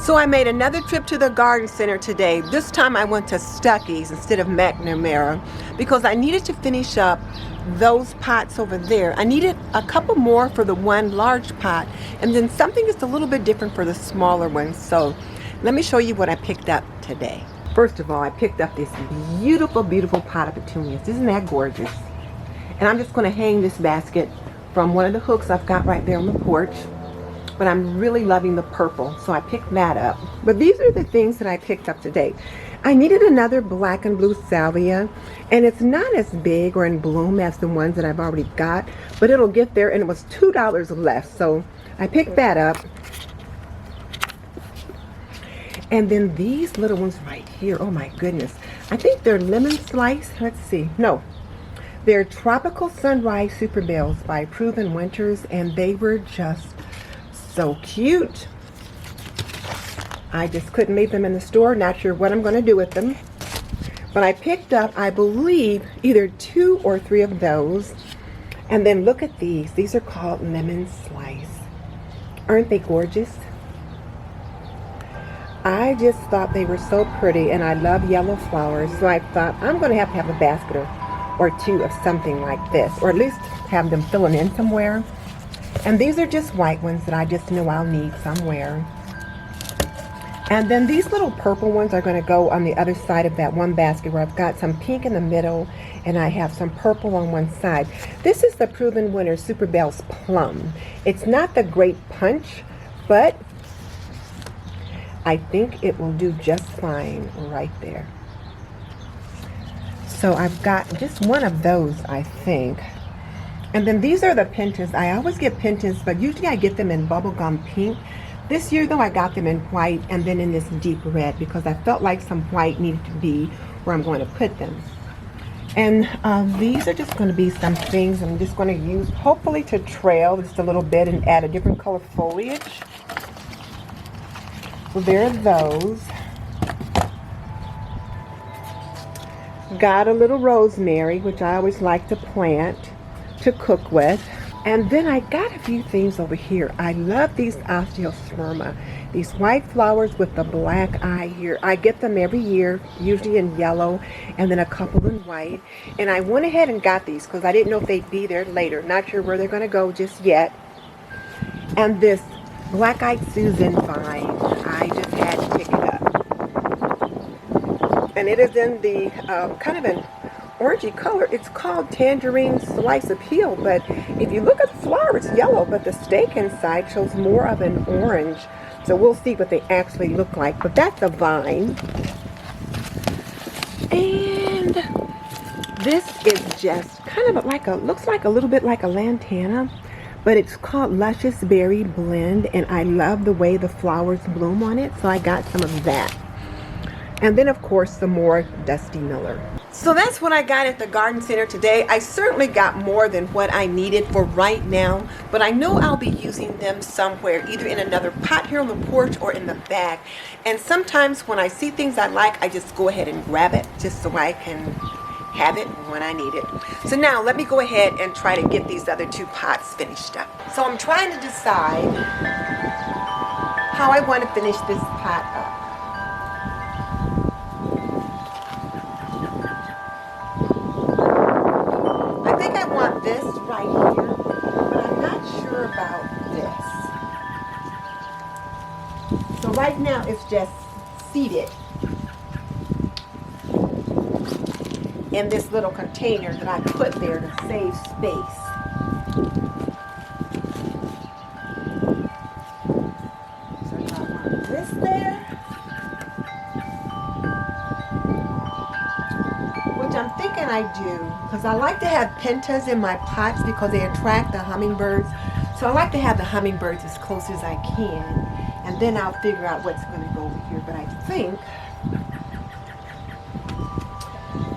So I made another trip to the garden center today. This time I went to Stuckey's instead of McNamara because I needed to finish up those pots over there. I needed a couple more for the one large pot and then something just a little bit different for the smaller ones. So let me show you what I picked up today. First of all, I picked up this beautiful, beautiful pot of petunias. Isn't that gorgeous? And I'm just going to hang this basket from one of the hooks I've got right there on the porch. But I'm really loving the purple, so I picked that up. But these are the things that I picked up today. I needed another black and blue salvia, and it's not as big or in bloom as the ones that I've already got, but it'll get there, and it was $2 less, so I picked that up. And then these little ones right here, oh my goodness. I think they're lemon slice, let's see, no. They're Tropical Sunrise Super Bells by Proven Winters, and they were just so cute. I just couldn't leave them in the store. Not sure what I'm going to do with them. But I picked up, I believe, either 2 or 3 of those. And then look at these. These are called lemon slice. Aren't they gorgeous? I just thought they were so pretty, and I love yellow flowers. So I thought I'm going to have a basket or 2 of something like this, or at least have them filling in somewhere. And these are just white ones that I just know I'll need somewhere. And then these little purple ones are going to go on the other side of that one basket where I've got some pink in the middle and I have some purple on one side. This is the Proven Winter Super Bells Plum. It's not the great punch, but I think it will do just fine right there. So I've got just one of those, I think. And then these are the pentas. I always get pentas, but usually I get them in bubblegum pink. This year, though, I got them in white and then in this deep red because I felt like some white needed to be where I'm going to put them. And these are just going to be some things I'm just going to use, hopefully to trail just a little bit and add a different color foliage. So there are those. Got a little rosemary, which I always like to plant to cook with. And then I got a few things over here. I love these osteosperma, these white flowers with the black eye here. I get them every year, usually in yellow and then a couple in white. And I went ahead and got these because I didn't know if they'd be there later. Not sure where they're going to go just yet. And this black-eyed Susan vine, I just had to pick it up. And it is in the kind of an orangey color. It's called Tangerine Slice Appeal, but if you look at the flower, it's yellow, but the stake inside shows more of an orange. So we'll see what they actually look like. But that's a vine. And this is just kind of like looks like a little bit like a lantana, but it's called Luscious Berry Blend, and I love the way the flowers bloom on it, so I got some of that. And then, of course, some more Dusty Miller. So that's what I got at the garden center today. I certainly got more than what I needed for right now, but I know I'll be using them somewhere, either in another pot here on the porch or in the bag. And sometimes when I see things I like, I just go ahead and grab it just so I can have it when I need it. So now let me go ahead and try to get these other 2 pots finished up. So I'm trying to decide how I want to finish this pot up. This right here, but I'm not sure about this. So right now it's just seated in this little container that I put there to save space. So I want this there, which I'm thinking I do. Because I like to have pentas in my pots because they attract the hummingbirds. So I like to have the hummingbirds as close as I can. And then I'll figure out what's going to go over here. But I think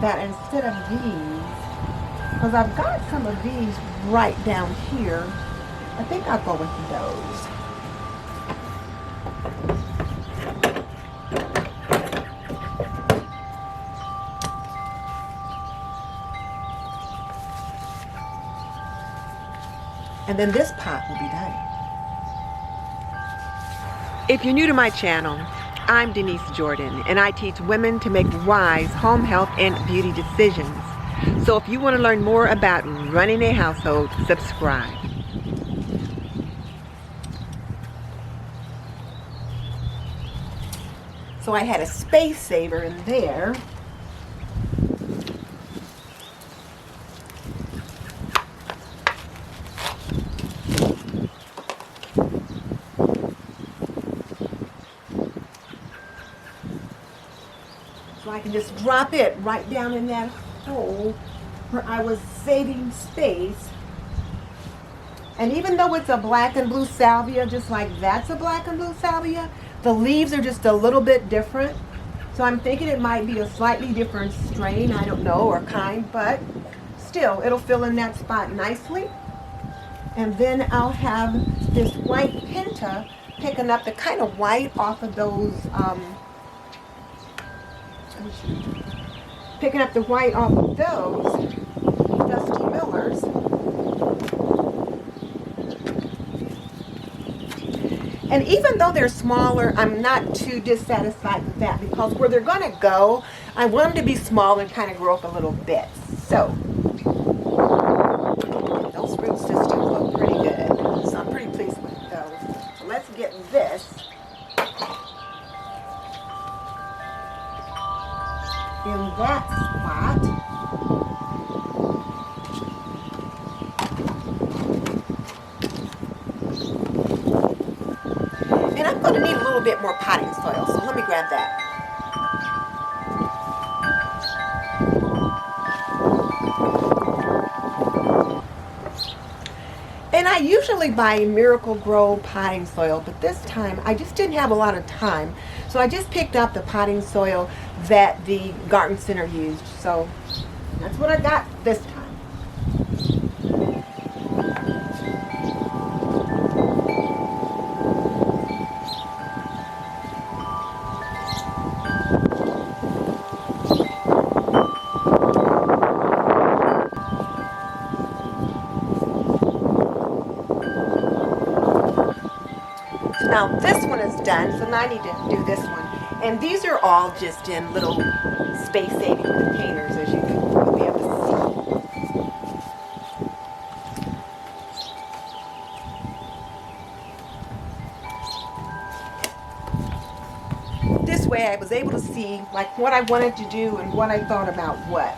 that instead of these, because I've got some of these right down here, I think I'll go with those. And then this pot will be done. If you're new to my channel, I'm Denise Jordan, and I teach women to make wise home health and beauty decisions. So if you want to learn more about running a household, subscribe. So I had a space saver in there. So I can just drop it right down in that hole where I was saving space. And even though it's a black and blue salvia, just like that's a black and blue salvia, the leaves are just a little bit different. So I'm thinking it might be a slightly different strain, I don't know, or kind, but still, it'll fill in that spot nicely. And then I'll have this white pinta picking up the kind of white off of those, picking up the white off of those Dusty Millers. And even though they're smaller, I'm not too dissatisfied with that, because where they're going to go, I want them to be small and kind of grow up a little bit. So, those root systems look pretty good. So I'm pretty pleased with those. So let's get this in that spot. And I'm going to need a little bit more potting soil, so let me grab that. And I usually buy Miracle Grow potting soil, but this time I just didn't have a lot of time. So I just picked up the potting soil that the garden center used. So that's what I got this time. Now this one is done, so now I need to do this one. And these are all just in little space-saving containers, as you can be able to see. This way I was able to see like what I wanted to do and what I thought about what.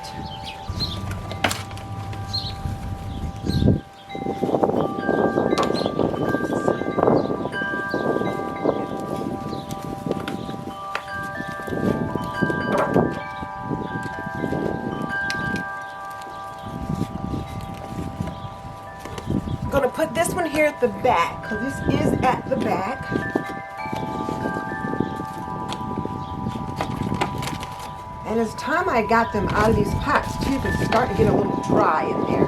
I'm going to put this one here at the back, because this is at the back. And it's time I got them out of these pots too, because it's starting to get a little dry in there.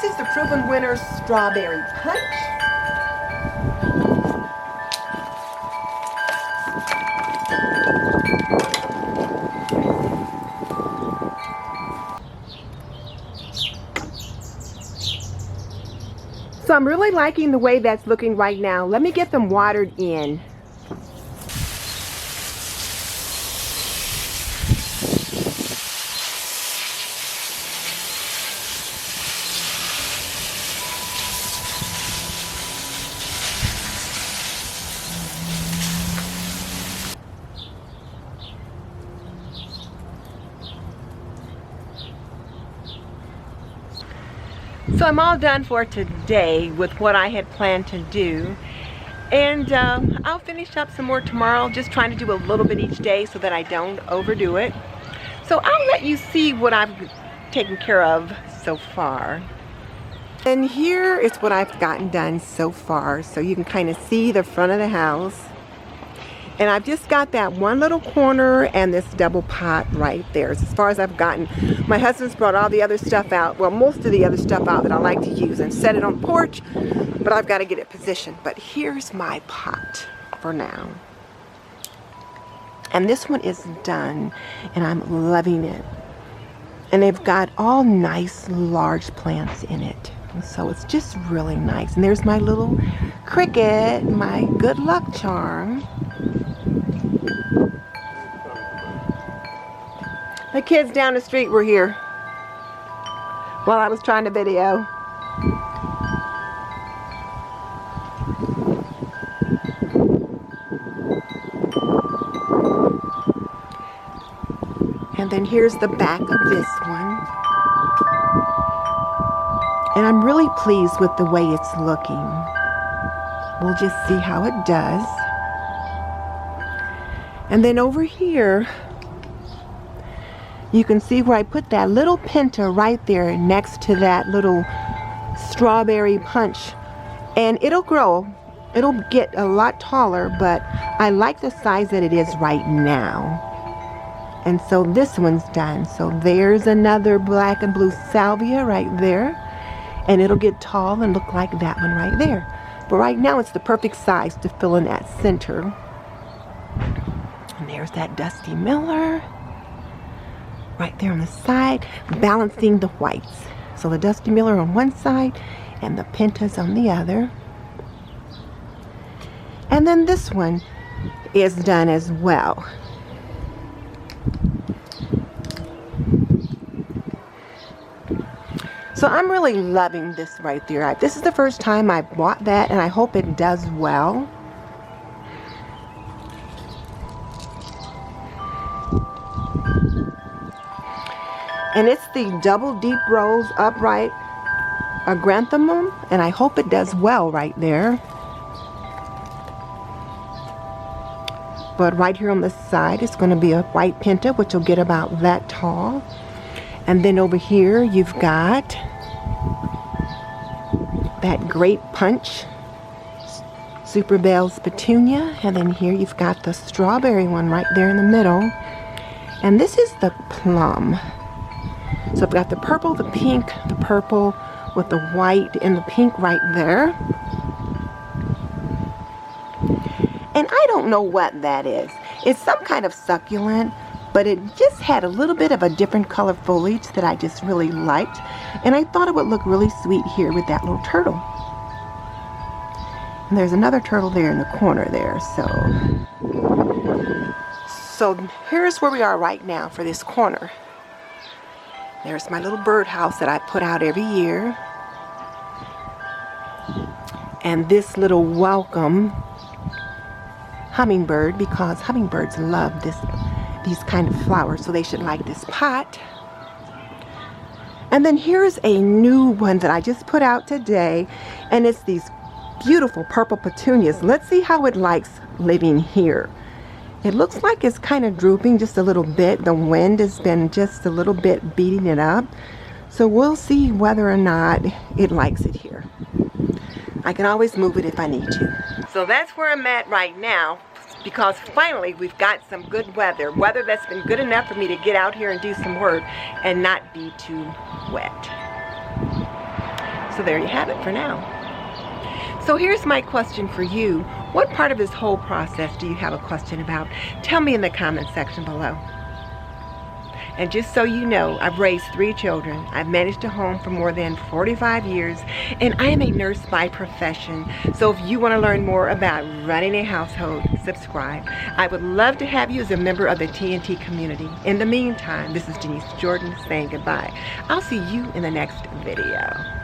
This is the Proven Winner Strawberry Punch. So I'm really liking the way that's looking right now. Let me get them watered in. So I'm all done for today with what I had planned to do. And I'll finish up some more tomorrow, just trying to do a little bit each day so that I don't overdo it. So I'll let you see what I've taken care of so far. And here is what I've gotten done so far. So you can kind of see the front of the house. And I've just got that one little corner and this double pot right there. As far as I've gotten. My husband's brought all the other stuff out. Well, most of the other stuff out that I like to use and set it on the porch. But I've got to get it positioned. But here's my pot for now. And this one is done. And I'm loving it. And they've got all nice large plants in it. And so it's just really nice. And there's my little cricket, my good luck charm. The kids down the street were here while I was trying to video. And then here's the back of this one. And I'm really pleased with the way it's looking. We'll just see how it does. And then over here, you can see where I put that little pinta right there next to that little strawberry punch. And it'll grow. It'll get a lot taller, but I like the size that it is right now. And so this one's done. So there's another black and blue salvia right there. And it'll get tall and look like that one right there. But right now it's the perfect size to fill in that center. And there's that Dusty Miller right there on the side, balancing the whites. So the Dusty Miller on one side and the Pintas on the other. And then this one is done as well. So I'm really loving this right there. This is the first time I bought that, and I hope it does well. And it's the double deep rose upright agranthemum, and I hope it does well right there. But right here on the side, it's going to be a white pinta, which will get about that tall. And then over here, you've got that Grape Punch Super Bells Petunia. And then here you've got the strawberry one right there in the middle. And this is the plum. So I've got the purple, the pink, the purple with the white and the pink right there. And I don't know what that is. It's some kind of succulent, but it just had a little bit of a different color foliage that I just really liked. And I thought it would look really sweet here with that little turtle. And there's another turtle there in the corner there. So here's where we are right now for this corner. There's my little birdhouse that I put out every year. And this little welcome hummingbird, because hummingbirds love these kind of flowers, so they should like this pot. And then here's a new one that I just put out today, and it's these beautiful purple petunias. Let's see how it likes living here. It looks like it's kind of drooping just a little bit. The wind has been just a little bit beating it up. So we'll see whether or not it likes it here. I can always move it if I need to. So that's where I'm at right now, because finally we've got some good weather. Weather that's been good enough for me to get out here and do some work and not be too wet. So there you have it for now. So here's my question for you. What part of this whole process do you have a question about? Tell me in the comment section below. And just so you know, I've raised 3 children. I've managed a home for more than 45 years, and I am a nurse by profession. So if you want to learn more about running a household, subscribe. I would love to have you as a member of the TNT community. In the meantime, this is Denise Jordan saying goodbye. I'll see you in the next video.